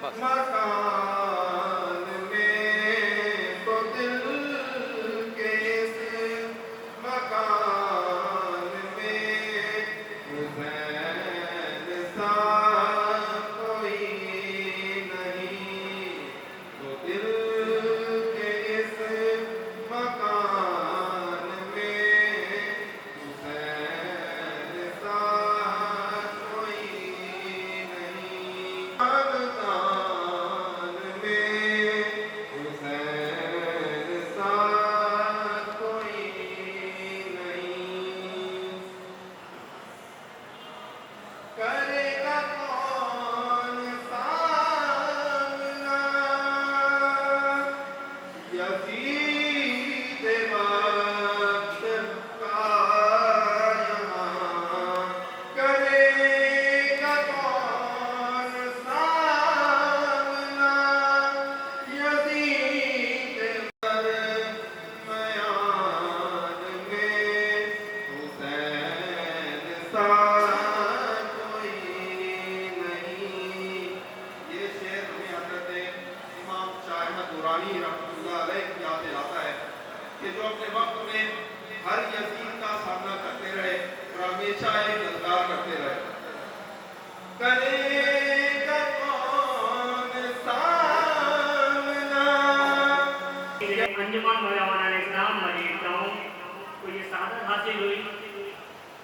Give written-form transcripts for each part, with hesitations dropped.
بس مکان میں تو دل کے اس مکان میں حسین سا کوئی نہیں، تو دل کے اس مکان میں حسین سا کوئی نہیں، خاندان میں حسین سا کوئی نہیں، کرے گا کون سامنا یزید وقت کا یہاں، کرے گا کون سامنا یزید میان میں حسین سا کوئی نہیں۔ یہ شعر ہمیں حضرت امام شاہ احمد درانی رحمۃ اللہ علیہ کی یاد دلاتا ہے کہ جو اپنے وقت میں ہر یزید کا سامنا کرتے رہے اور ہمیشہ ایک یادگار کرتے رہے، کرے گا کون سامنا۔ انجمن مولانا اسلام مجید ٹاؤن کو یہ سعادت حاصل ہوئی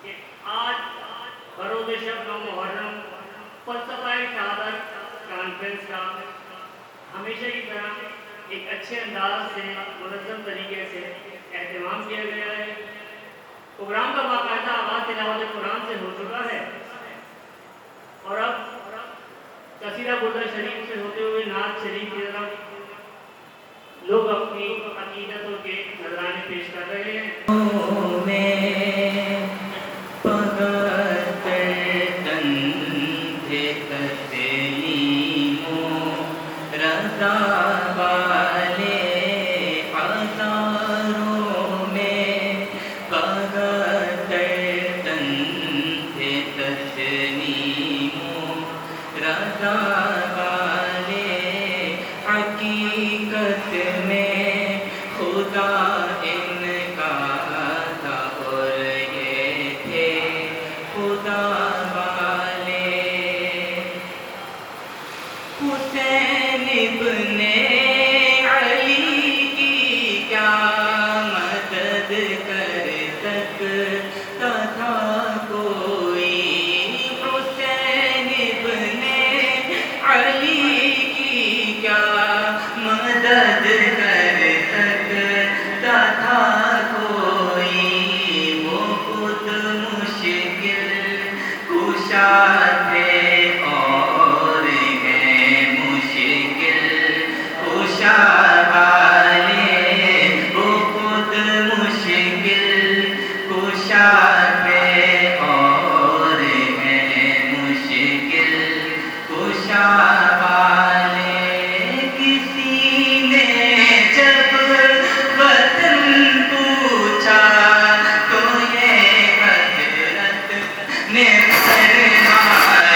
کہ آج بروز شب نو محرم فلسفہ شہادت کانفرنس کا ہمیشہ کی طرح ایک اچھے انداز سے منظم طریقے سے اہتمام کیا گیا ہے۔ پروگرام کا باقاعدہ آغاز تلاوت قرآن سے ہو چکا ہے اور اب قصیدہ بردہ شریف سے ہوتے ہوئے نعت شریف کی طرف لوگ اپنی عقیدتوں کے نذرانے پیش کر رہے ہیں۔ حقیقت میں خدا ان کا تھا اور یہ تھے خدا والے۔ حسین ابن علی کی کیا مدد کر سکتا تھا کوئی، حسین ابن علی کی کیا مدد کر سکتا تھا کوئی، وہ خود مشکل کشا تھے اور ہیں مشکل کشا والے، وہ خود مشکل کشا تھے اور ہیں مشکل کشا والے۔ کسی نے جب وطن پوچھا تو یہ حضرت نے فرمایا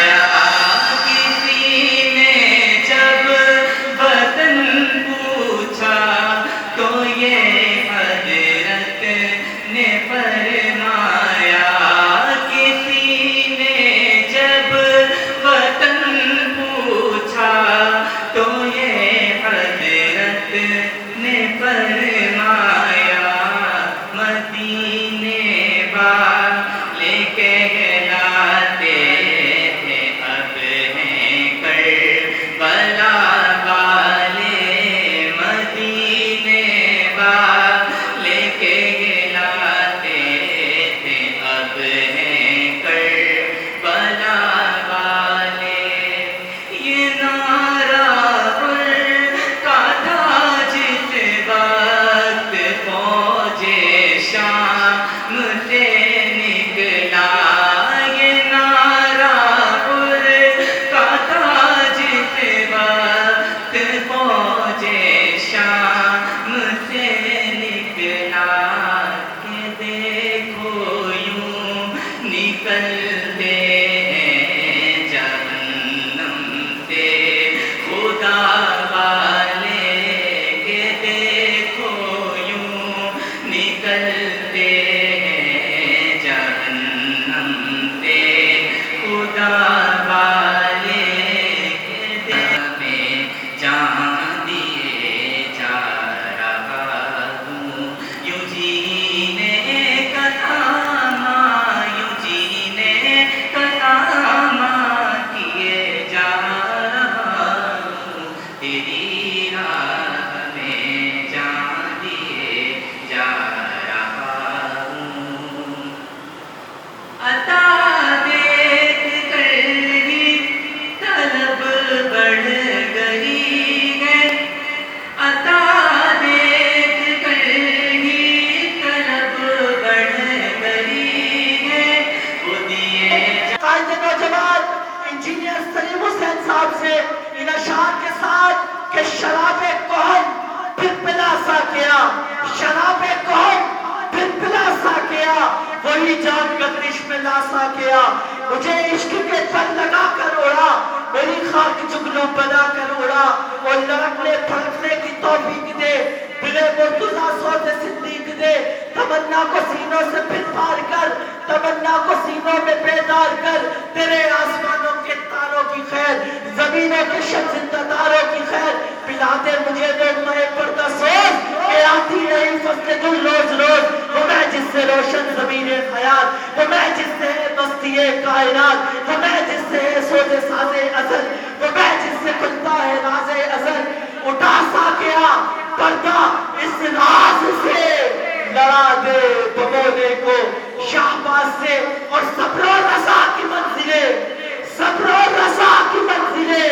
مجھے عشق کے پر لگا کر اڑا، میری خاک جگنو بنا کر اڑا، اور لڑکنے پھڑکنے کی توفیق دے، دلے مرتضیٰ سوز صدیق دے، تمنا کو سینوں سے پھر پار کر، تمنا کو سینوں میں بیدار کر، تیرے آسمانوں کے تاروں کی خیر، زمینوں کے شب زندہ داروں کی خیر، پلا دے مجھے لقمہ پردہ سوز کہ آتی نہیں فصل گل روز روز، وہ میں جس سے روشن ضمیر خیال، وہ میں جس سے ہے مستی کائنات، وہ میں جس سے ہے سوز ساز ازل، وہ میں جس سے کھلتا ہے راز ازل، اٹھا سا کیا پردہ اس راز سے، لڑا دے بمولے کو شہباز سے، اور صبر و رضا کی منزلیں، صبر و رضا کی منزلیں،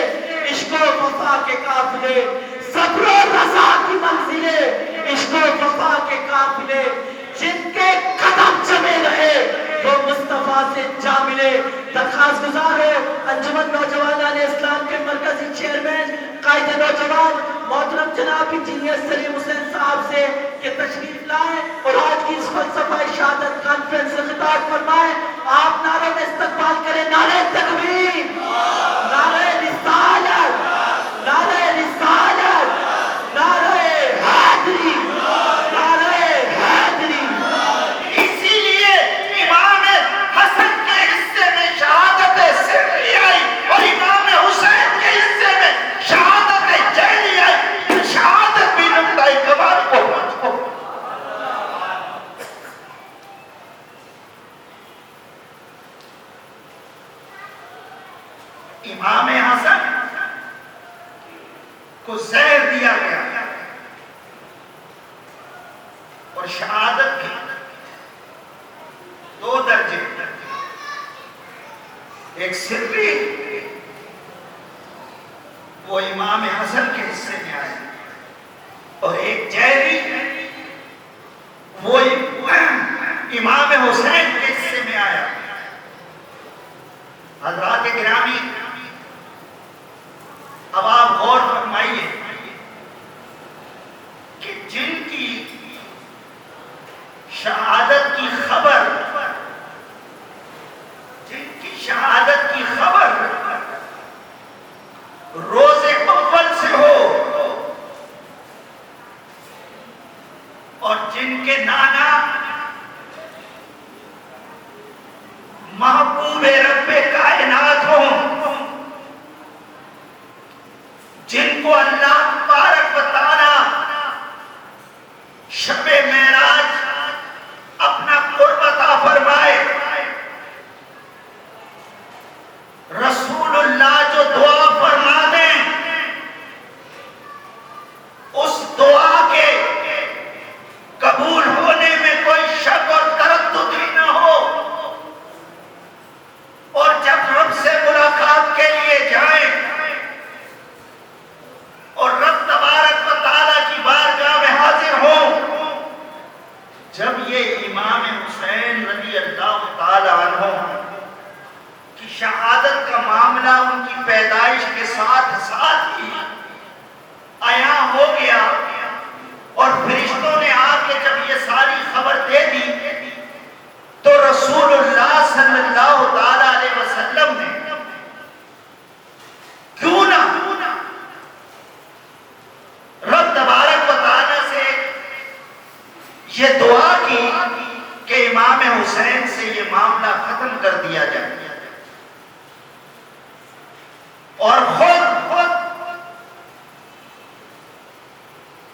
عشق و وفا کے قافلے، صبر و رضا کی منزلیں، عشق و وفا کے قافلے، جن کے قدم جمے رہے وہ مصطفیٰ سے جا ملے۔ درخواست گزار ہے انجمن نوجوانان اسلام کے مرکزی چیئرمین قائد نوجوان محترم جناب انجینئر سلیم حسین صاحب سے کہ تشریف لائیں اور آج کی اس فلسفہ شہادت کانفرنس سے خطاب فرمائیں۔ آپ نعرے میں استقبال کریں، نعرہ تکبیر، نعرہ رسالت، نعرہ رسالت، نعرہ حیدری، نعرہ حیدری۔ اسی لیے امام حسن کے حصے میں شہادت سری آئی اور امام حسین کے حصے میں شہادت جیلی آئی، شہادت بھی نقطۂ کمال کو امام حسن کو زہر دیا گیا اور شہادت کی 2 درجے، ایک سری وہ امام حسن کے حصے میں آئے اور ایک جیری وہ امام حسین کے حصے میں آیا۔ حضرات گرامی، اب آپ غور فرمائیے کہ جن کی شہادت کی خبر، جن کی شہادت کی خبر روز اول سے ہو اور جن کے نانا محبوب رب کائنات ہوں، جن کو اللہ تبارک و تعالی شب معراج اپنا قرب عطا فرمائے، رسول اللہ جو دعا فرما دیں اس دعا کے قبول ہونے میں کوئی شک اور تردد ہی نہ ہو، اور جب رب سے ملاقات کے لیے جائیں اور رب تبارک و تعالیٰ کی بارگاہ میں حاضر ہوں، جب یہ امام حسین رضی اللہ تعالیٰ عنہ کی شہادت کا معاملہ ان کی پیدائش کے ساتھ ساتھ ہی عیاں ہو گیا اور فرشتوں نے آ کے جب یہ ساری خبر دے دی تو رسول اللہ صلی اللہ تعالیٰ علیہ وسلم نے کیوں نہ رب تبارک و تعالیٰ سے یہ دعا کی کہ امام حسین سے یہ معاملہ ختم کر دیا جائے، اور خود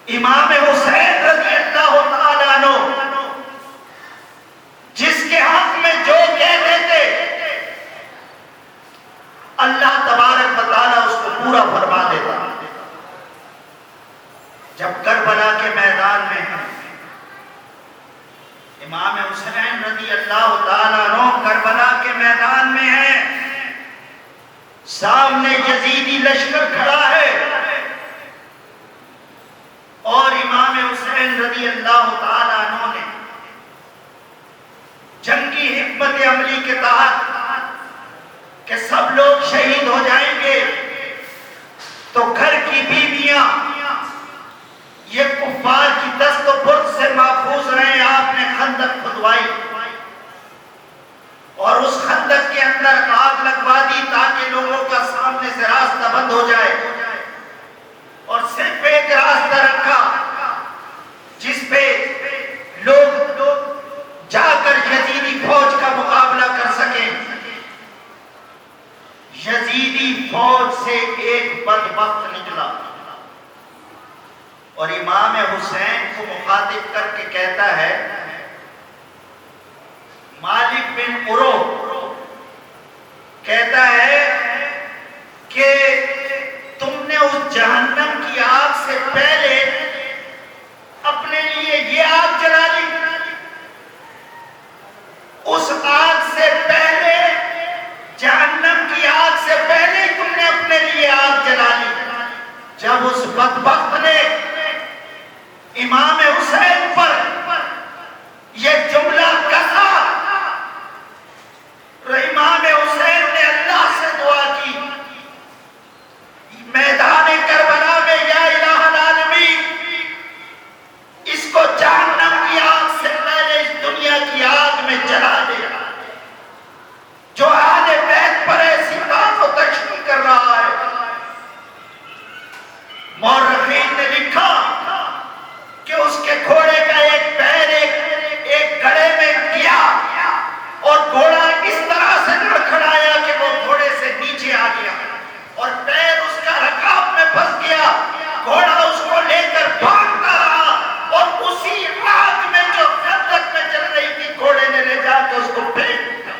امام حسین رضی اللہ تعالیٰ عنہ جس کے حق میں جو کہتے تھے اللہ تبارک و تعالیٰ اس کو پورا فرما دیتا۔ جب کربلا کے میدان میں امام حسین رضی اللہ تعالیٰ عنہ کربلا کے میدان میں ہیں، سامنے یزیدی لشکر کھڑا ہے اور امام حسین رضی اللہ تعالیٰ عنہ نے جنگی حکمت عملی کے تحت کہ سب لوگ شہید ہو جائیں گے تو گھر کی بیویاں یہ کفار کی دست و برد سے محفوظ رہیں، آپ نے خندق کھدوائی اور اس خندق کے اندر آگ لگوا دی تاکہ لوگوں کا سامنے سے راستہ بند ہو جائے، اور صرف ایک راستہ رکھا جس پہ لوگ جا کر یزیدی فوج کا مقابلہ کر سکیں۔ یزیدی فوج سے ایک بدبخت نکلا اور امام حسین کو مخاطب کر کے کہتا ہے، مالک بن عروہ کہتا ہے کہ تم نے اس جہنم کی آگ سے پہلے اپنے لیے یہ آگ جلا لی، اس آگ سے پہلے، جہنم کی آگ سے پہلے تم نے اپنے لیے آگ جلا لی۔ جب اس بدبخت نے امام حسین پر یہ جملہ کہا، امام حسین نے اللہ سے دعا کی، میدان کربلا میں، یا الہ العالمین، اس کو جہنم کی آگ سے پہلے اس دنیا کی آگ میں جلا دے، جو اہل بیت پر ایسی بات و تشریح کر رہا ہے۔ مورخین نے لکھا کہ اس کے گھوڑے کا ایک پیر ایک گڑھے میں گیا اور گھوڑا اس طرح سے لڑکھڑایا کہ وہ گھوڑے سے نیچے آ گیا اور پیر اس کا رکاب میں پھنس گیا۔ گھوڑا اس کو لے کر بھاگتا رہا اور اسی آگ میں جو خندق میں چل رہی تھی، گھوڑے نے لے جا کے اس کو پھینک دیا۔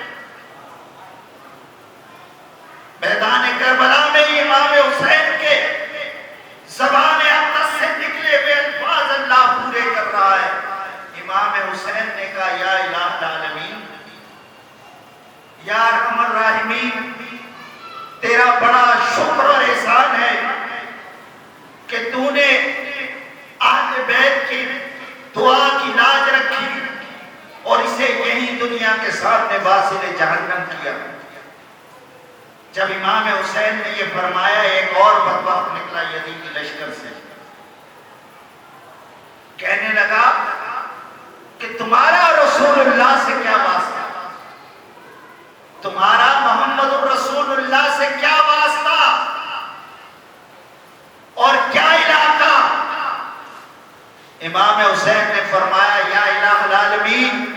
میدان کربلا میں امام حسین کے زبان اقدس سے نکلے ہوئے الفاظ اللہ پورے کر رہا ہے۔ امام حسین نے کہا، یا الہ العالمین، یا ارحم الراحمین، تیرا بڑا شکر اور احسان ہے کہ تو نے اہل بیت کی دعا کی لاج رکھی اور اسے یہی دنیا کے سامنے واصل جہنم کیا۔ جب امام حسین نے یہ فرمایا، ایک اور بدبخت نکلا یزیدی لشکر سے، کہنے لگا کہ تمہارا رسول اللہ سے کیا واسطہ، تمہارا محمد الرسول اللہ سے کیا واسطہ اور کیا علاقہ؟ امام حسین نے فرمایا، یا الہ العالمین،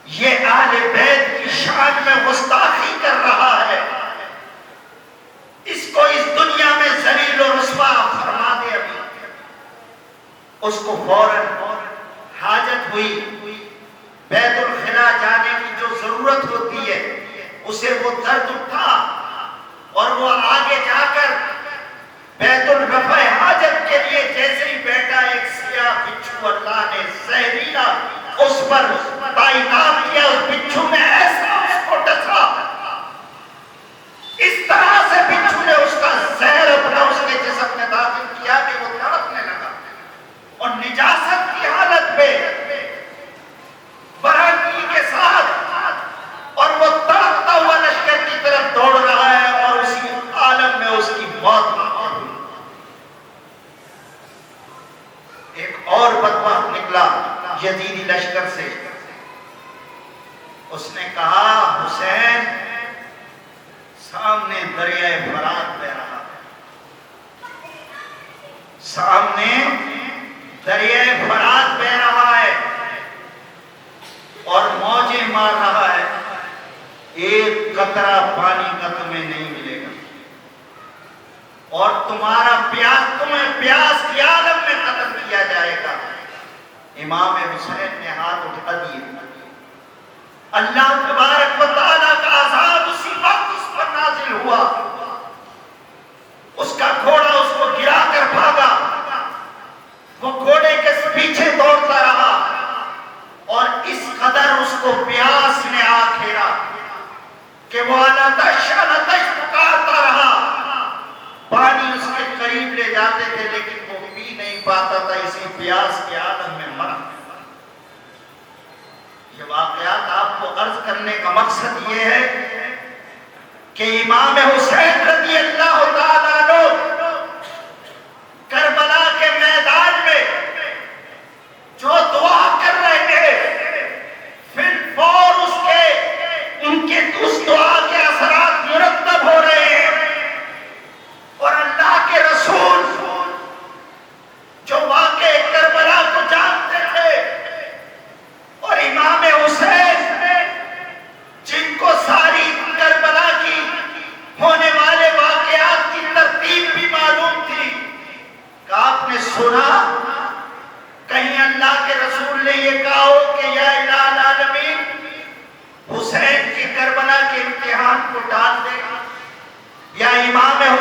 یہ اہل بیت کی شان میں گستاخی کر رہا ہے، اس کو اس دنیا میں ذلیل و رسوا فرما دے۔ ابھی اس کو فوراً حاجت ہوئی، بیت الخلا جانے کی جو ضرورت ہوتی ہے اسے وہ درد اٹھا اور وہ آگے جا کر بیت الرفع حاجت کے لیے جیسے ہی بیٹا، ایک سیاہ بچھو اللہ نے زہریلا اس پر تعینات کیا، اس بچھو نے ایسا اس کو ڈسا، اس طرح سے بچھو نے اس کا زہر اپنا اس کے جسم میں داخل کیا کہ وہ تڑپنے لگا اور نجاست کی حالت میں برہنگی کے ساتھ، اور وہ تڑپتا ہوا لشکر کی طرف دوڑ رہا ہے اور اسی عالم میں اس کی موت ہوئی۔ ایک اور بدبخت نکلا یزیدی لشکر سے، اس نے کہا، حسین، سامنے دریائے فرات بہ رہا ہے، سامنے دریائے فرات بہ رہا ہے اور موجیں مار رہا ہے، ایک قطرہ پانی کا تمہیں نہیں ملے گا اور تمہارا پیاس، تمہیں پیاس کی عالم میں قتل کیا جائے گا۔ امام حسین نے ہاتھ اٹھا دیے، اللہ تبارک و تعالیٰ کا عذاب اسی وقت اس پر نازل ہوا، اس کا گھوڑا اس کو گرا کر بھاگا، وہ گھوڑے کے پیچھے دوڑتا رہا اور اس قدر اس کو پیاس نے آ گھیرا کہ وہ لتش لتش پکارتا رہا۔ پانی اس کے قریب لے جاتے تھے لیکن وہ پی نہیں پاتا تھا، اسی پیاس کے عالم میں مرا۔ یہ واقعات آپ کو عرض کرنے کا مقصد یہ ہے کہ امام حسین رضی اللہ تعالیٰ عنہ کربلا کے میدان میں جو دعا کر رہے تھے، پھر فور ان کے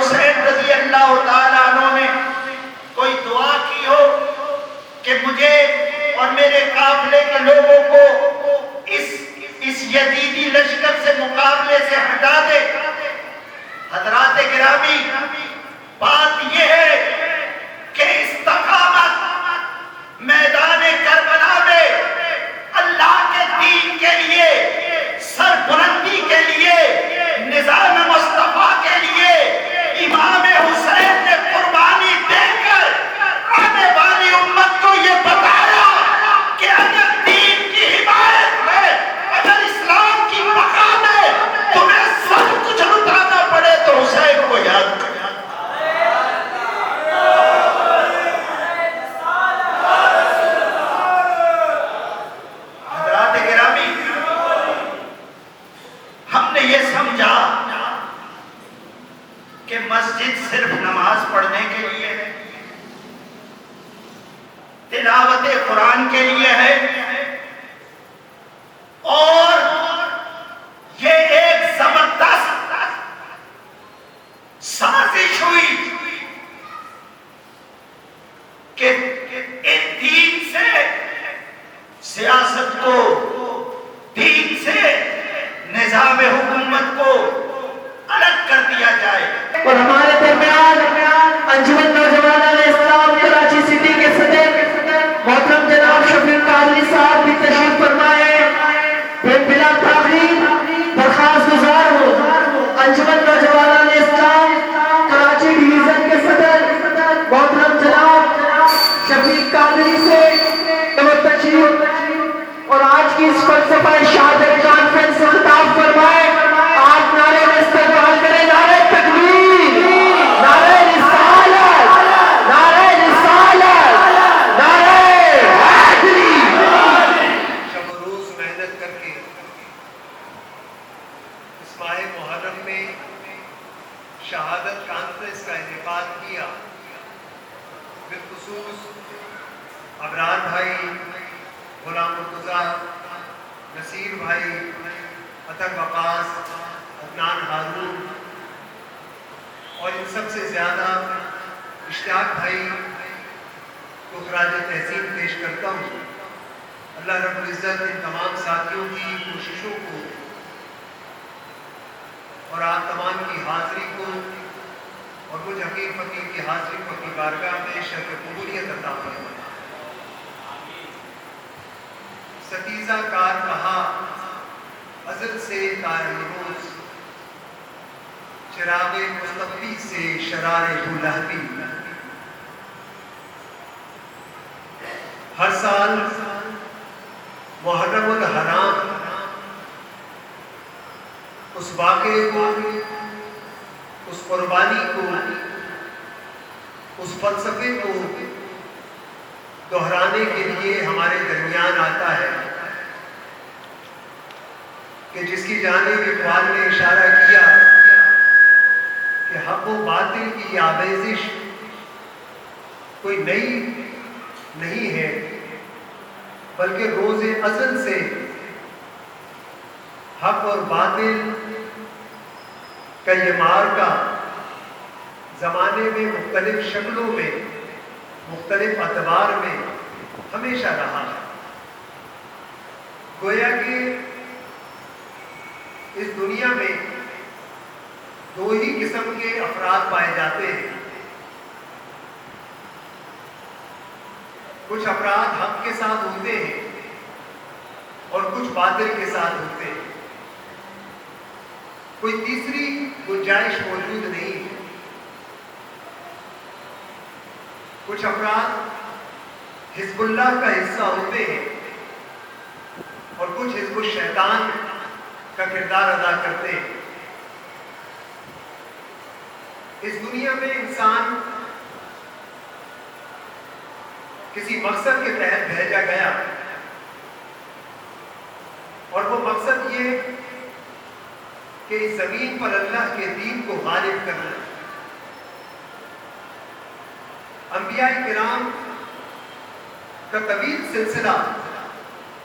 حسین رضی اللہ تعالیٰ عنہ نے کوئی دعا کی ہو کہ مجھے اور میرے قافلے کے لوگوں کو اس یزیدی لشکر سے مقابلے سے ہٹا دے؟ حضرات گرامی، بات یہ ہے کہ استقامت میدان کربلا میں اللہ کے دین کے لیے، سربلندی کے لیے، نظام مصطفیٰ کے لیے امام حسین نے قربانی دے کر آنے والی امت کو یہ بتایا کہ اگر دین کی حمایت میں، اگر اسلام کی بقا میں تمہیں سب کچھ لٹانا پڑے تو حسین کو یاد کرو۔ حضرات گرامی، ہم نے یہ سمجھا کہ مسجد صرف نماز پڑھنے کے لیے ہے، تلاوت قرآن کے لیے ہے، اور یہ ایک زبردست سازش ہوئی کہ ان دین سے سیاست کو، دین سے نظام حکومت کو الگ کر دیا جائے۔ اور ہمارے درمیان انجمن نوجوانان اسلام کراچی سٹی کے صدر محترم جناب شفیق قادری صاحب بھی تشریف فرمائے۔ بلا تاخیر درخواست گزار ہوں انجمن نوجوانان اسلام کراچی ڈویژن کے صدر محترم جناب شفیق قادری سے کہ وہ تشریف اور آج کی اس فلسفہ شہادت کانفرنس سے خطاب فرمائے۔ آپ نعرے میں استقبال کریں، نعرے تکبیر، نعرے رسالت، نعرے رسالت، نعرے حیدری۔ شب و روز محنت کر کے اس ماہ محرم میں شہادت کانفرنس کا انعقاد کیا۔ بالخصوص ابرار بھائی، غلام مرتضیٰ، نصیر بھائی، عطر وقاص، عدنان ہارون، اور ان سب سے زیادہ اشتیاق بھائی کو خراج تحسین پیش کرتا ہوں۔ اللہ رب العزت ان تمام ساتھیوں کی کوششوں کو اور آپ تمام کی حاضری کو اور مجھ حقیر فقیر کی حاضری کو اپنی بارگاہ میں شرف قبولیت عطا فرمائے۔ ستیزہ کار کہا ازل سے تار روز، چراغ مصطفی سے شرار بولہبی۔ ہر سال محرم الحرام اس واقعے کو، اس قربانی کو، اس فلسفے کو دہرانے کے لیے ہمارے درمیان آتا ہے کہ جس کی جانب اقبال نے اشارہ کیا کہ حق و باطل کی آمیزش کوئی نئی نہیں ہے، بلکہ روز ازل سے حق اور باطل کا یہ معرکہ زمانے میں مختلف شکلوں میں، مختلف ادوار میں ہمیشہ رہا ہے۔ گویا کہ اس دنیا میں دو ہی قسم کے افراد پائے جاتے ہیں۔ کچھ افراد حق کے ساتھ ہوتے ہیں اور کچھ باطل کے ساتھ ہوتے ہیں، کوئی تیسری گنجائش موجود نہیں ہے۔ کچھ افراد حزب اللہ کا حصہ ہوتے ہیں اور کچھ حزب الشیطان کا کردار ادا کرتے ہیں۔ اس دنیا میں انسان کسی مقصد کے تحت بھیجا گیا، اور وہ مقصد یہ کہ اس زمین پر اللہ کے دین کو غالب کرنا۔ انبیاء کرام کا طویل سلسلہ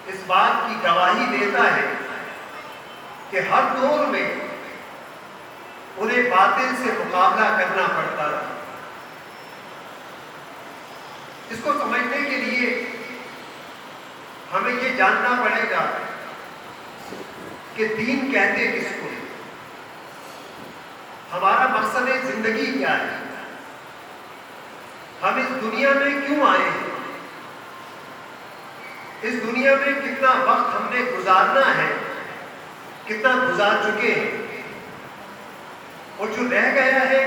اس بات کی گواہی دیتا ہے کہ ہر دور میں انہیں باطل سے مقابلہ کرنا پڑتا رہا. اس کو سمجھنے کے لیے ہمیں یہ جاننا پڑے گا کہ دین کہتے کس کو ہے، ہمارا مقصد زندگی کیا ہے، ہم اس دنیا میں کیوں آئے ہیں، اس دنیا میں کتنا وقت ہم نے گزارنا ہے، کتنا گزار چکے ہیں، اور جو رہ گیا ہے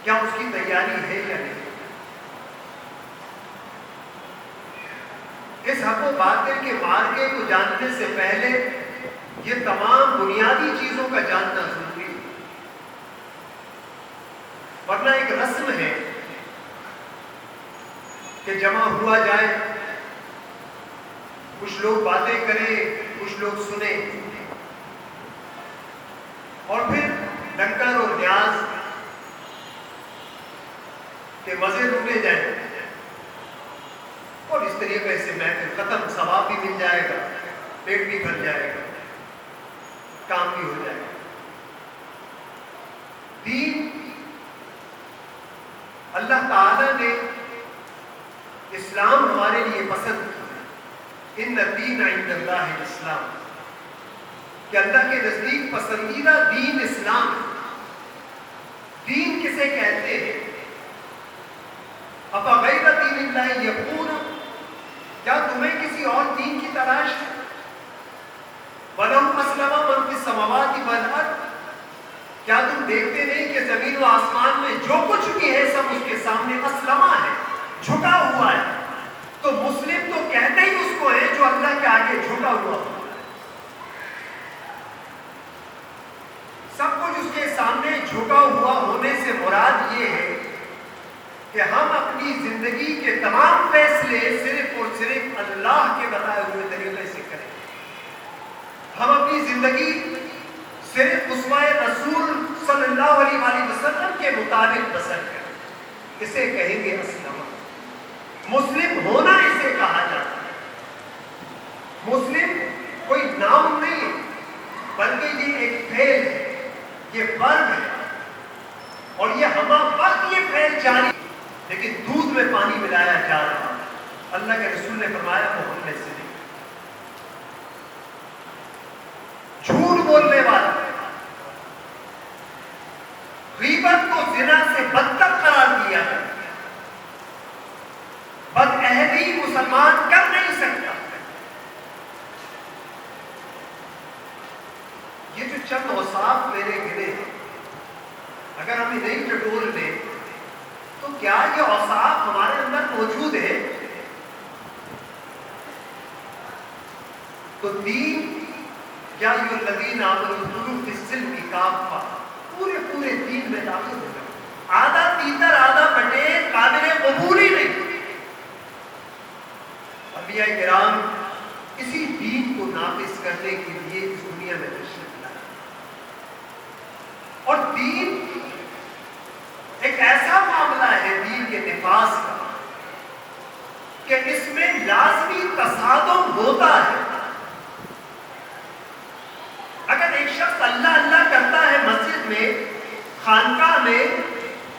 کیا اس کی تیاری ہے یا نہیں. اس حق و باطل کے مارکے کو جاننے سے پہلے یہ تمام بنیادی چیزوں کا جاننا ضروری ہے. ورنہ ایک رسم ہے کہ جمع ہوا جائے، کچھ لوگ باتیں کریں، کچھ لوگ سنیں، اور پھر ڈنکر اور نیاز کے مزے لوٹے جائیں، اور اس طریقے سے محفل ختم، ثواب بھی مل جائے گا، پیٹ بھی بھر جائے گا، کام بھی ہو جائے گا. دین اللہ تعالی نے اسلام ہمارے لیے پسند کیا، ان الدین عند اللہ الاسلام، کہ اللہ کے نزدیک پسندیدہ دین اسلام ہے. دین کسے کہتے ہیں؟ افغیر دین اللہ یبغون، کیا تمہیں کسی اور دین کی تلاش ہے؟ وَلَهُ أَسْلَمَ مَن فِي السَّمَاوَاتِ وَالْأَرْضِ، کیا تم دیکھتے نہیں کہ زمین و آسمان میں جو کچھ بھی ہے سب اس کے سامنے اسلمہ ہے، جھکا ہوا ہے. تو مسلم تو کہتے ہی اس کو ہے جو اللہ کے آگے جھکا ہوا ہے. سب کچھ اس کے سامنے جھکا ہوا ہونے سے مراد یہ ہے کہ ہم اپنی زندگی کے تمام فیصلے صرف اور صرف اللہ کے بتائے ہوئے طریقے سے کریں. ہم اپنی زندگی صرف اسوہ رسول صلی اللہ علیہ وآلہ وسلم کے مطابق بسر کریں. اسے کہیں گے اسلام. مسلم ہونا اسے کہا جاتا ہے. مسلم کوئی نام نہیں ہے، بلکہ یہ ایک فعل ہے، یہ ورب ہے، اور یہ ہمہ وقت یہ فعل جاری، لیکن دودھ میں پانی ملایا جا رہا ہے. اللہ کے رسول نے فرمایا محمد سے نہیں. جھوٹ بولنے والا، غیبت کو زنا سے بدتر قرار دیا ہے. بدعہدی مسلمان کر نہیں سکتا. یہ جو چند اوصاف میں نے گنے ہیں، اگر ہم انہیں ٹٹول لیں تو کیا یہ اوصاف ہمارے اندر موجود ہے؟ تو دین یا الذین آمنوا ادخلوا فی السلم کافہ، پورے دین میں داخل ہو جاؤ. آدھا تیتر آدھا بٹیر قابل قبول ہی نہیں. انبیاء کرام اسی دین کو نافذ کرنے کے لیے اس دنیا میں تشریف لائے. اور دین ایک ایسا معاملہ ہے دین کے نفاذ کا کہ اس میں لازمی تصادم ہوتا ہے. اگر ایک شخص اللہ اللہ کرتا ہے مسجد میں، خانقاہ میں،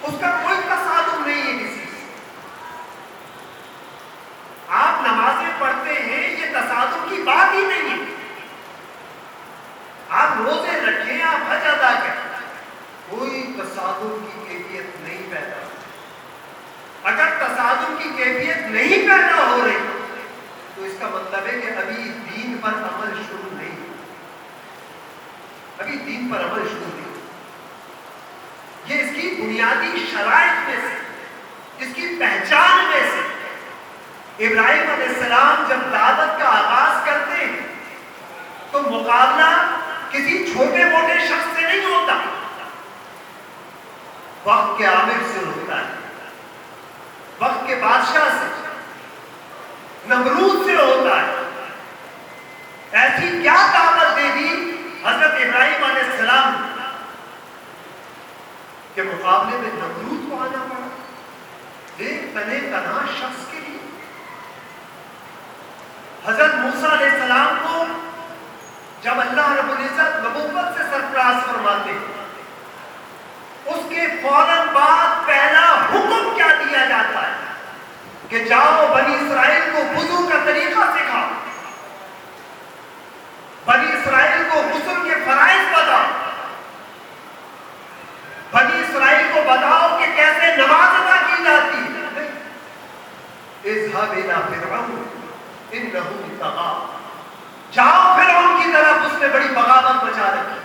اس کا کوئی تصادم نہیں ہے کسی سے. آپ نمازیں پڑھتے ہیں، یہ تصادم کی بات ہی نہیں ہے. آپ روزے رکھیں، آپ حج ادا کریں، کوئی تصادم کی کیفیت نہیں پیدا ہو. اگر تصادم کی کیفیت نہیں پیدا ہو رہی تو اس کا مطلب ہے کہ ابھی دین پر عمل شروع نہیں، ابھی دین پر عمل شروع نہیں. یہ اس کی بنیادی شرائط میں سے، اس کی پہچان میں سے. ابراہیم علیہ السلام جب دعوت کا آغاز کرتے ہیں تو مقابلہ کسی چھوٹے موٹے شخص سے نہیں ہوتا، وقت کے عامر سے ہوتا ہے، وقت کے بادشاہ سے، نمرود سے ہوتا ہے. ایسی کیا دعوت دے دی حضرت ابراہیم علیہ السلام کے مقابلے میں نمرود کو آنا پڑا، ایک تنے تنہا شخص کے لیے. حضرت موسیٰ علیہ السلام کو جب اللہ رب العزت نبوت سے سرفراز فرماتے ہیں کے فوراً بعد پہلا حکم کیا دیا جاتا ہے کہ جاؤ بنی اسرائیل کو وضو کا طریقہ سکھاؤ، بنی اسرائیل کو غسل کے فرائض بتاؤ، بنی اسرائیل کو بتاؤ کہ کیسے نماز ادا کی جاتی ہے۔ اذهب الى فرعون انه طغى، جاؤ فرعون کی طرف، اس نے بڑی بغاوت مچا رکھی ہے۔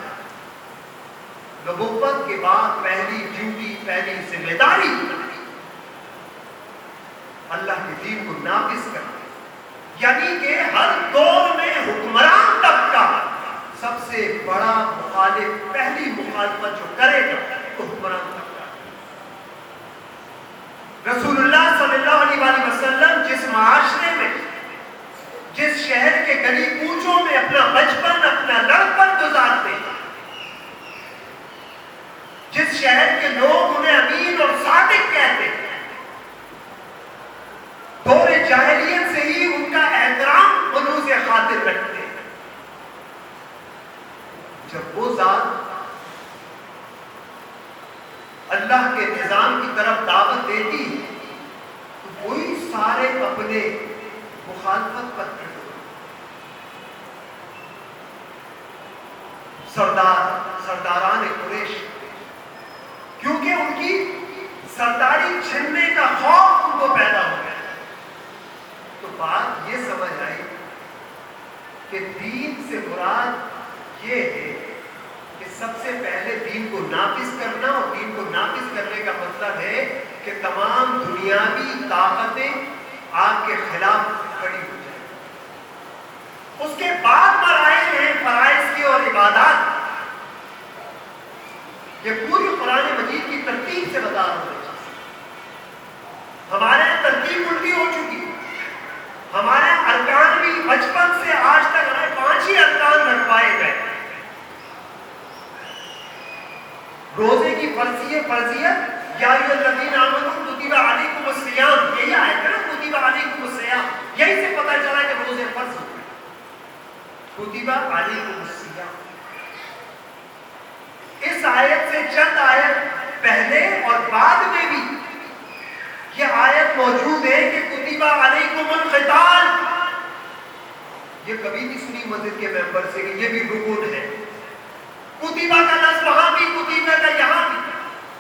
نبوت کے بعد پہلی ڈیوٹی، پہلی ذمہ داری اللہ کے دین کو نافذ کرنا، یعنی کہ ہر دور میں حکمران طبقہ سب سے بڑا مخالف، پہلی مخالفت جو کرے گا تو حکمران طبقہ۔ رسول اللہ صلی اللہ علیہ وآلہ وسلم جس معاشرے میں، جس شہر کے گلی کوچوں میں اپنا بچپن، اپنا لڑکپن گزارتے ہیں، جس شہر کے لوگ انہیں امین اور صادق کہتے ہیں، دور جاہلیت سے ہی ان کا احترام بروز خاطر رکھتے ہیں، جب وہ ذات اللہ کے نظام کی طرف دعوت دیتی تو وہی سارے اپنے مخالفت پر کھڑے ہوتے۔ سرداران قریش، کیونکہ ان کی سرداری چھننے کا خوف ان کو پیدا ہو گیا، تو بات یہ سمجھ آئی کہ دین سے مراد یہ ہے کہ سب سے پہلے دین کو نافذ کرنا، اور دین کو نافذ کرنے کا مطلب ہے کہ تمام دنیاوی طاقتیں آپ کے خلاف کھڑی ہو جائیں۔ اس کے بعد مراحل ہیں فرائض کی اور عبادات۔ یہ پوری قرآن مجید کی ترتیب سے بتا رہا ہوں۔ ہمارے ترتیب الٹی ہو چکی، ہمارے ارکان بھی بچپن سے آج تک ہمیں 5 ہی ارکان رکھوائے گئے۔ روزے کی فرضیت، یا ایھا الذین آمنوا کتب علیکم الصیام، یہی آیت ہے نا، کتب علیکم الصیام، یہی سے پتہ چلا کہ روزے فرض ہو گئے۔ کتب علیکم الصیام، اس آیت سے چند آیت پہلے اور بعد میں بھی یہ آیت موجود ہے کہ کتب علیکم القتال، یہ کبھی بھی سنی مسجد کے ممبر سے کہ یہ بھی رکن ہے۔ کتبہ کا لفظ وہاں بھی، کتبہ کا یہاں بھی،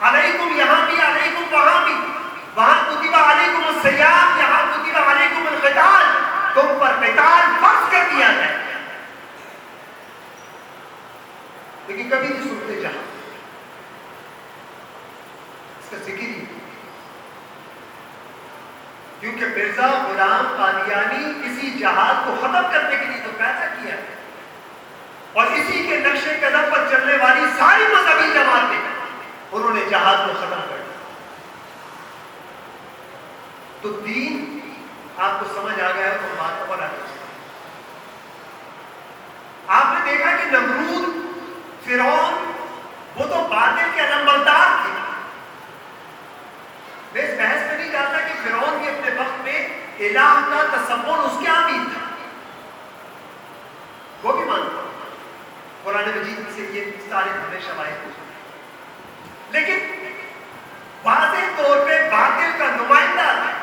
علیکم یہاں بھی، علیکم وہاں بھی، وہاں کتبہ علیکم الصیام، یہاں کتبہ علیکم القتال، تم پر قتال فرض کر دیا ہے۔ لیکن کبھی نہیں سنتے جہاں اس کا ذکر ہی، کیونکہ مرزا غلام قادیانی اسی جہاد کو ختم کرنے کے لیے تو پیدا کیا ہے، اور اسی کے نقش قدم پر چلنے والی ساری مذہبی جماعتیں انہوں نے جہاد کو ختم کر دیا۔ تو دین آپ کو سمجھ آ گیا تو بات پر آ گئی۔ آپ نے دیکھا کہ نمرود، فرعون، وہ تو باطل کے علمبردار تھے۔ میں اس بحث میں نہیں جانتا کہ فرعون بھی اپنے وقت میں الہ کا تصور اس کے یہاں بھی تھا، وہ بھی مانتا، قرآن مجید سے یہ سارے ہمیشہ واحد ہو، لیکن واضح طور پہ باطل کا نمائندہ تھا۔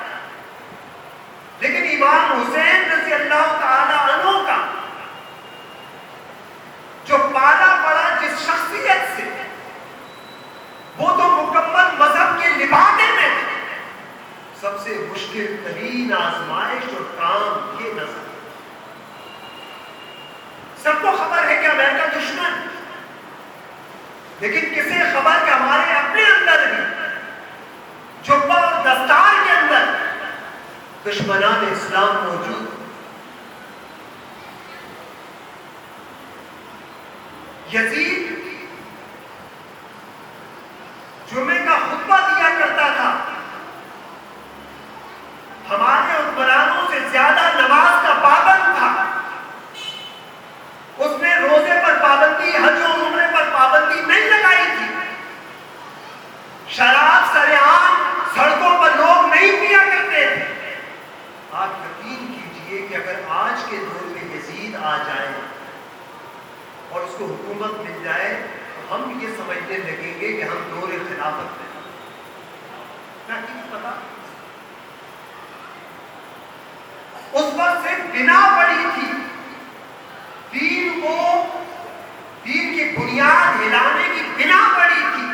لیکن امام حسین رضی اللہ تعالی عنہ کا جو پالا پڑا جس شخصیت سے، وہ تو مکمل مذہب کے لبادے میں تھے۔ سب سے مشکل ترین آزمائش اور کام یہ نظر، سب کو خبر ہے کہ امریکہ دشمن، لیکن کسے خبر کہ ہمارے اپنے اندر بھی جبہ اور دستار کے اندر دشمنان اسلام موجود۔ یزید جمعے کا خطبہ دیا کرتا تھا، ہمارے حکمرانوں سے زیادہ نماز کا پابند تھا، اس نے روزے پر پابندی، حج و عمرے پر پابندی نہیں لگائی تھی، شراب سرعام سڑکوں پر لوگ نہیں پیا کرتے تھے۔ آپ یقین کیجئے کہ اگر آج کے دور میں یزید آ جائے اور اس کو حکومت مل جائے، ہم یہ سمجھنے لگیں گے کہ ہم دور خلافت میں کیا چیز پتا اس پر صرف بنا پڑی تھی دین کو، دین کی بنیاد ہلانے کی بنا پڑی تھی.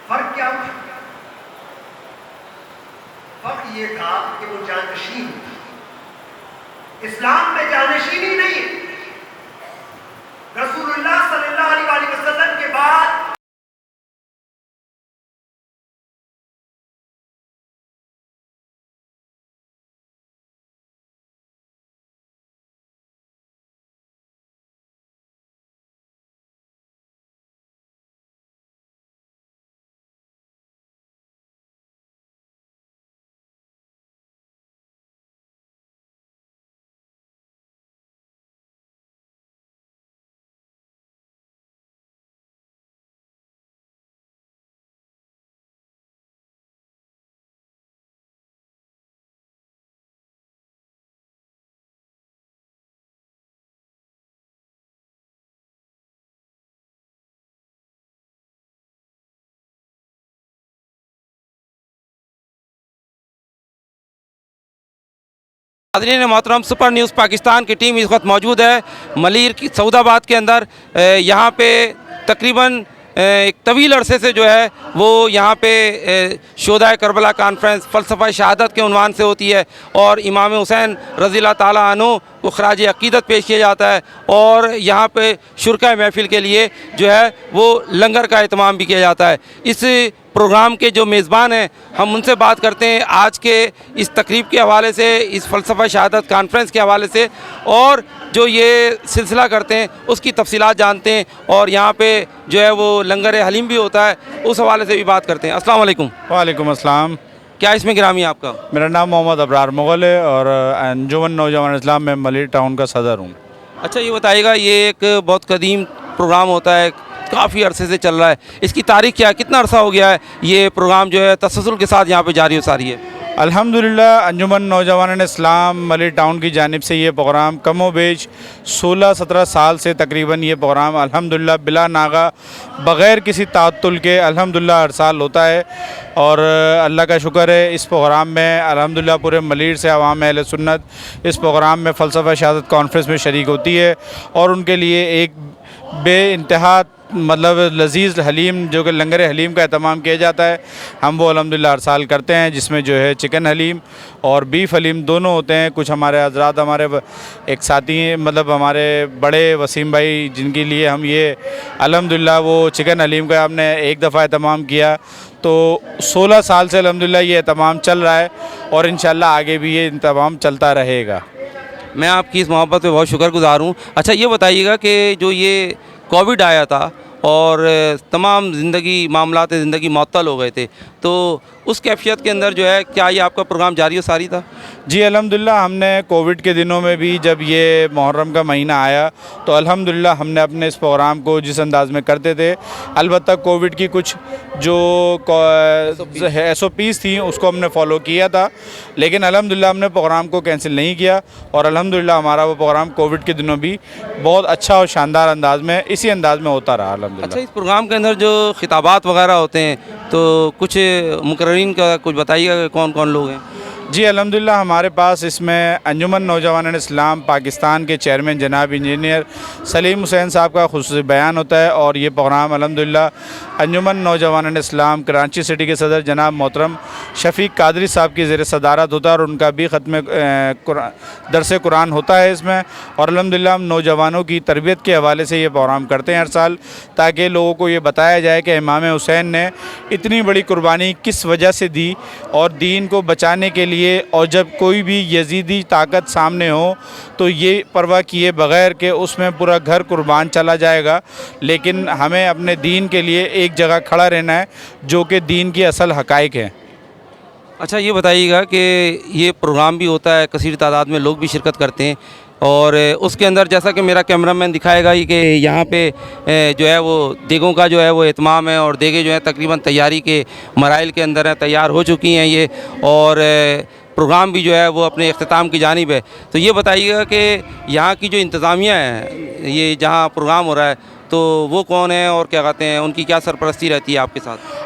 فرق کیا تھا؟ فرق یہ تھا کہ وہ جانشین تھا. اسلام میں جانشینی نہیں ہے. رسول اللہ صلی اللہ علیہ وسلم کے بعد حاضرین محترم، سپر نیوز پاکستان کی ٹیم اس وقت موجود ہے ملیر کی سعود آباد کے اندر. یہاں پہ تقریباً ایک طویل عرصے سے جو ہے وہ یہاں پہ شہدائے کربلا کانفرنس فلسفہ شہادت کے عنوان سے ہوتی ہے اور امام حسین رضی اللہ تعالیٰ عنہ کو خراج عقیدت پیش کیا جاتا ہے اور یہاں پہ شرکائے محفل کے لیے جو ہے وہ لنگر کا اہتمام بھی کیا جاتا ہے. اس پروگرام کے جو میزبان ہیں ہم ان سے بات کرتے ہیں آج کے اس تقریب کے حوالے سے، اس فلسفہ شہادت کانفرنس کے حوالے سے، اور جو یہ سلسلہ کرتے ہیں اس کی تفصیلات جانتے ہیں اور یہاں پہ جو ہے وہ لنگر حلیم بھی ہوتا ہے اس حوالے سے بھی بات کرتے ہیں. السلام علیکم. وعلیکم السلام. کیا اس میں گرامی ہے آپ کا؟ میرا نام محمد ابرار مغل ہے اور انجمن نوجوان اسلام میں ملیر ٹاؤن کا صدر ہوں. اچھا یہ بتائیے گا، یہ ایک بہت قدیم پروگرام ہوتا ہے، کافی عرصے سے چل رہا ہے، اس کی تاریخ کیا ہے؟ کتنا عرصہ ہو گیا ہے یہ پروگرام جو ہے تسلسل کے ساتھ یہاں پہ جاری و ساری ہے؟ الحمدللہ انجمن نوجوان اسلام ملیر ٹاؤن کی جانب سے یہ پروگرام کم و بیش 16-17 سال سے تقریباً یہ پروگرام الحمدللہ بلا ناغہ بغیر کسی تعطل کے الحمدللہ ہر سال ہوتا ہے. اور اللہ کا شکر ہے اس پروگرام میں الحمدللہ پورے ملیر سے عوام اہل سنت اس پروگرام میں فلسفہ شہادت کانفرنس میں شریک ہوتی ہے اور ان کے لیے ایک بے انتہا مطلب لذیذ حلیم جو کہ لنگر حلیم کا اہتمام کیا جاتا ہے. ہم وہ الحمدللہ ہر سال کرتے ہیں جس میں جو ہے چکن حلیم اور بیف حلیم دونوں ہوتے ہیں. کچھ ہمارے حضرات ہمارے ایک ساتھی ہیں مطلب ہمارے بڑے وسیم بھائی جن کے لیے ہم یہ الحمدللہ وہ چکن حلیم کا ہم نے ایک دفعہ اہتمام کیا تو 16 سال سے الحمدللہ یہ اہتمام چل رہا ہے اور انشاءاللہ آگے بھی یہ اہتمام چلتا رہے گا. میں آپ کی اس محبت پہ بہت شکر گزار ہوں. اچھا یہ بتائیے گا کہ جو یہ کووڈ آیا تھا اور تمام معاملات زندگی معطل ہو گئے تھے تو اس کیفیت کے اندر جو ہے کیا یہ آپ کا پروگرام جاری و ساری تھا؟ جی الحمدللہ ہم نے کووڈ کے دنوں میں بھی جب یہ محرم کا مہینہ آیا تو الحمدللہ ہم نے اپنے اس پروگرام کو جس انداز میں کرتے تھے، البتہ کووڈ کی کچھ جو SOPs تھیں اس کو ہم نے فالو کیا تھا، لیکن الحمدللہ ہم نے پروگرام کو کینسل نہیں کیا اور الحمدللہ ہمارا وہ پروگرام کووڈ کے دنوں بھی بہت اچھا اور شاندار انداز میں اسی انداز میں ہوتا رہا الحمدللہ. اچھا اس پروگرام کے اندر جو خطابات وغیرہ ہوتے ہیں تو کچھ مقررین کا کچھ بتائیے گا کہ کون کون لوگ ہیں؟ جی الحمدللہ ہمارے پاس اس میں انجمن نوجوان اسلام پاکستان کے چیئرمین جناب انجینئر سلیم حسین صاحب کا خصوصی بیان ہوتا ہے اور یہ پروگرام الحمدللہ انجمن نوجوان اسلام کراچی سٹی کے صدر جناب محترم شفیق قادری صاحب کی زیر صدارت ہوتا ہے اور ان کا بھی ختم درس قرآن ہوتا ہے اس میں. اور الحمدللہ ہم نوجوانوں کی تربیت کے حوالے سے یہ پروگرام کرتے ہیں ہر سال تاکہ لوگوں کو یہ بتایا جائے کہ امام حسین نے اتنی بڑی قربانی کس وجہ سے دی اور دین کو بچانے کے لیے، اور جب کوئی بھی یزیدی طاقت سامنے ہو تو یہ پرواہ کیے بغیر کہ اس میں پورا گھر قربان چلا جائے گا، لیکن ہمیں اپنے دین کے لیے ایک جگہ کھڑا رہنا ہے جو کہ دین کی اصل حقائق ہیں. اچھا یہ بتائیے گا کہ یہ پروگرام بھی ہوتا ہے، کثیر تعداد میں لوگ بھی شرکت کرتے ہیں اور اس کے اندر جیسا کہ میرا کیمرہ مین دکھائے گا کہ یہاں پہ جو ہے وہ دیگوں کا جو ہے وہ اہتمام ہے اور دیگیں جو ہے تقریباً تیاری کے مراحل کے اندر ہیں، تیار ہو چکی ہیں یہ، اور پروگرام بھی جو ہے وہ اپنے اختتام کی جانب ہے. تو یہ بتائیے گا کہ یہاں کی جو انتظامیہ ہے، یہ جہاں پروگرام ہو رہا ہے تو وہ کون ہیں اور کیا کہتے ہیں ان کی کیا سرپرستی رہتی ہے آپ کے ساتھ؟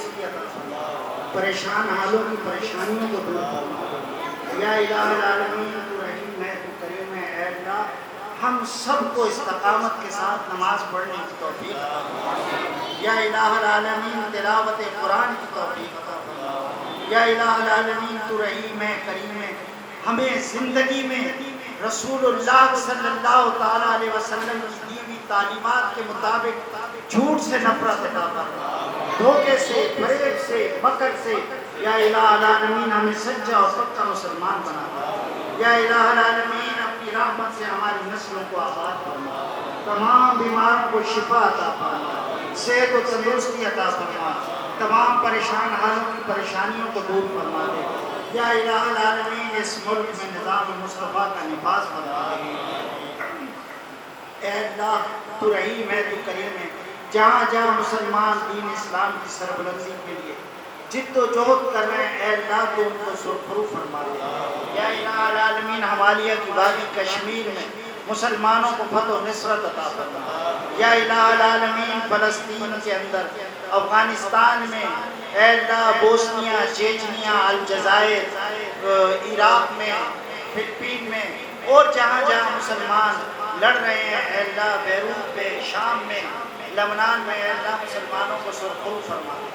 تندرستی عطا فرما، پریشان حالوں کی پریشانیوں کو دور فرما۔ یا الہ العالمین تو رحیم ہے، تو کریم ہے، اے اللہ ہم سب کو استقامت کے ساتھ نماز پڑھنے کی توفیق عطا فرما۔ یا الہ العالمین تلاوت قرآن کی توفیق عطا فرما۔ یا الہ العالمین تو رحیم ہے، کریم ہے، ہمیں زندگی میں رسول اللہ صلی اللہ تعالیٰ علیہ وسلم کی دی ہوئی تعلیمات کے مطابق جھوٹ سے نفرت عطا فرما، دھوکے سے، فریب سے، مکر سے۔ یا الہ العالمین ہمیں سچا اور پکا مسلمان بنا دے۔ یا الہ العالمین اپنی رحمت سے ہماری نسلوں کو آباد فرما، تمام بیماروں کو شفا عطا فرما، صحت و تندرستی عطا فرما، تمام پریشان حالوں کی پریشانیوں کو دور فرما دے۔ یا الہ العالمین اس ملک میں نظام مصطفیٰ کا نفاذ فرما دے۔ اے اللہ تو رحیم ہے، تو کریم ہے، جہاں جہاں مسلمان دین اسلام کی سربلندی کے لیے جد و جہد کر رہے ہیں، اے اللہ تو ان کو سرخرو فرما دے۔ یا الہ العالمین ہمالیہ کی وادی کشمیر میں مسلمانوں کو فتح و نصرت عطا فرما۔ یا الہ العالمین فلسطین کے اندر، افغانستان میں، اے اللہ بوسنیا، چیچنیا، الجزائر، عراق میں، فلپین میں اور جہاں جہاں مسلمان لڑ رہے ہیں، اے اللہ بیروت میں، شام میں، لبنان میں، اے اللہ مسلمانوں کو سرخرو فرما۔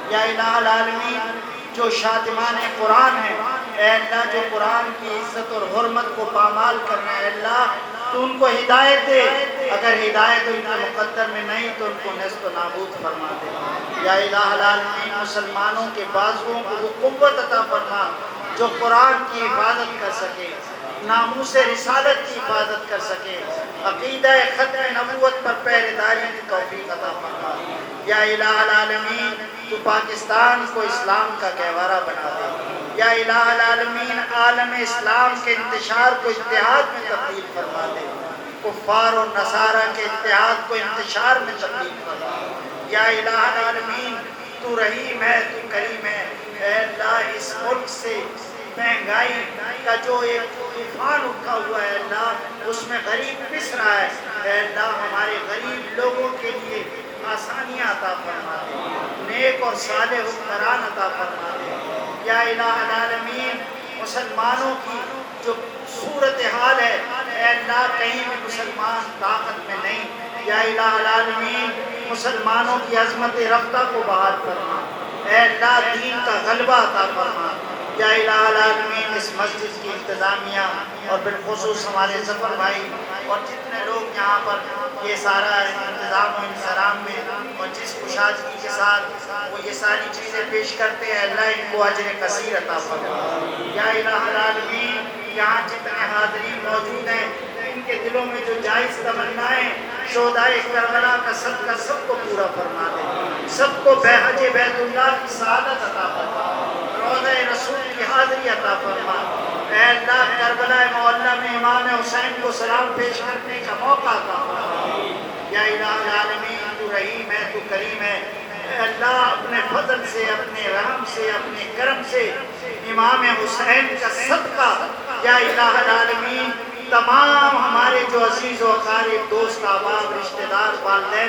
یا الہ العالمین جو شادمان قرآن ہیں، اے اللہ جو قرآن کی عزت اور حرمت کو پامال کر رہے ہیں، اے اللہ تو ان کو ہدایت دے، اگر ہدایت ان کے مقدر میں نہیں تو ان کو نیست و نابود فرما دے۔ یا الہ العالمین مسلمانوں کے بازوؤں کو وہ قوت عطا فرما جو قرآن کی حفاظت کر سکے، ناموس رسالت کی حفاظت کر سکے، عقیدہ ختم نبوت پر پہرے داری کی توفیق عطا فرما۔ یا الہ العالمین تو پاکستان کو اسلام کا گہوارہ بنا دے۔ یا الہ العالمین عالم اسلام کے انتشار کو اتحاد میں تبدیل فرما دے، کفار و نصارہ کے اتحاد کو انتشار میں تبدیل فرما دے۔ یا الہ العالمین تو رحیم ہے، تو کریم ہے، اے اللہ اس ملک سے مہنگائی کا جو ایک طوفان اٹھا ہوا ہے، اللہ اس میں غریب پس رہا ہے، اے اللہ ہمارے غریب لوگوں کے لیے آسانیاں عطا فرما دے، نیک اور صالح حکمران عطا فرما دے۔ یا الہ العالمین مسلمانوں کی جو صورتحال ہے، اے اللہ کہیں بھی مسلمان طاقت میں نہیں، یا الہ العالمین مسلمانوں کی عظمت رفتہ کو بحال فرما، اے اللہ دین کا غلبہ عطا فرما۔ یا الہ العالمین اس مسجد کی انتظامیہ اور بالخصوص ہمارے ظفر بھائی اور جتنے لوگ یہاں پر یہ سارا انتظام و انصرام میں اور جس کشادگی کے ساتھ وہ یہ ساری چیزیں پیش کرتے ہیں، اللہ ان کو اجر کثیر عطا فرما۔ یا الہ العالمین یہاں جتنے حاضرین موجود ہیں ان کے دلوں میں جو جائز تمنائیں شہدائے کربلا کا صدقہ سب کو پورا فرما دے، سب کو حج بیت اللہ کی سعادت عطا فرما، روضہ رسول کی حاضری عطا فرما۔ اے اللہ کربلا معلیٰ میں امام حسین کو سلام پیش کرنے کا موقع عطا فرما۔ یا الہ العالمین تو رحیم ہے، تو کریم ہے، اے اللہ اپنے فضل سے، اپنے رحم سے، اپنے کرم سے امام حسین کا صدقہ، یا الہ العالمین تمام ہمارے جو عزیز و اقارب، دوست، احباب، رشتہ دار، والدین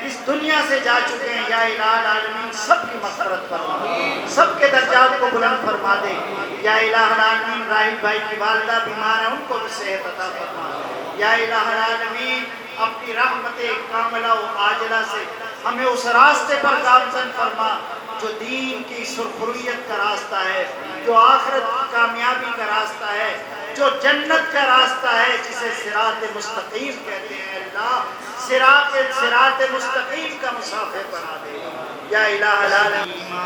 اس دنیا سے جا چکے ہیں، یا الہ العالمین سب کی مغفرت فرما، سب کے درجات کو بلند فرما دے۔ یا الہ العالمین راہیل بھائی کی والدہ بیمار ہیں، ان کو بھی صحت عطا فرما۔ یا الہ العالمین اپنی رحمت کاملہ و عاجلہ سے ہمیں اس راستے پر گامزن فرما جو دین کی سرخرویت کا راستہ ہے، جو آخرت کی کامیابی کا راستہ ہے، جو جنت کا راستہ ہے، جسے صراط مستقیم کہتے ہیں۔ اللہ صراط مستقیم کا مسافر بنا دے۔ یا الہ العالمین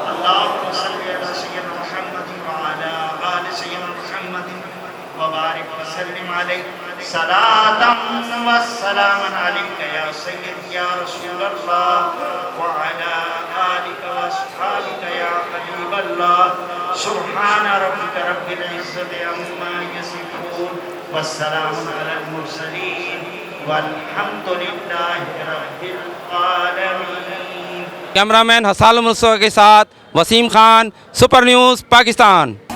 اللہم صلی علی سیدنا محمد وعلی آل سیدنا محمد وبارک وسلم علیہ صلاة و سلام علیک یا سید یا رسول اللہ وعلی آلک و اصحابک یا حبیب اللہ۔ سبحان ربک رب العزت عما یصفون والسلام علی المرسلین والحمد للہ رب العالمین۔ کیمرہ مین حسال مصطفیٰ کے ساتھ وسیم خان، سپر نیوز پاکستان۔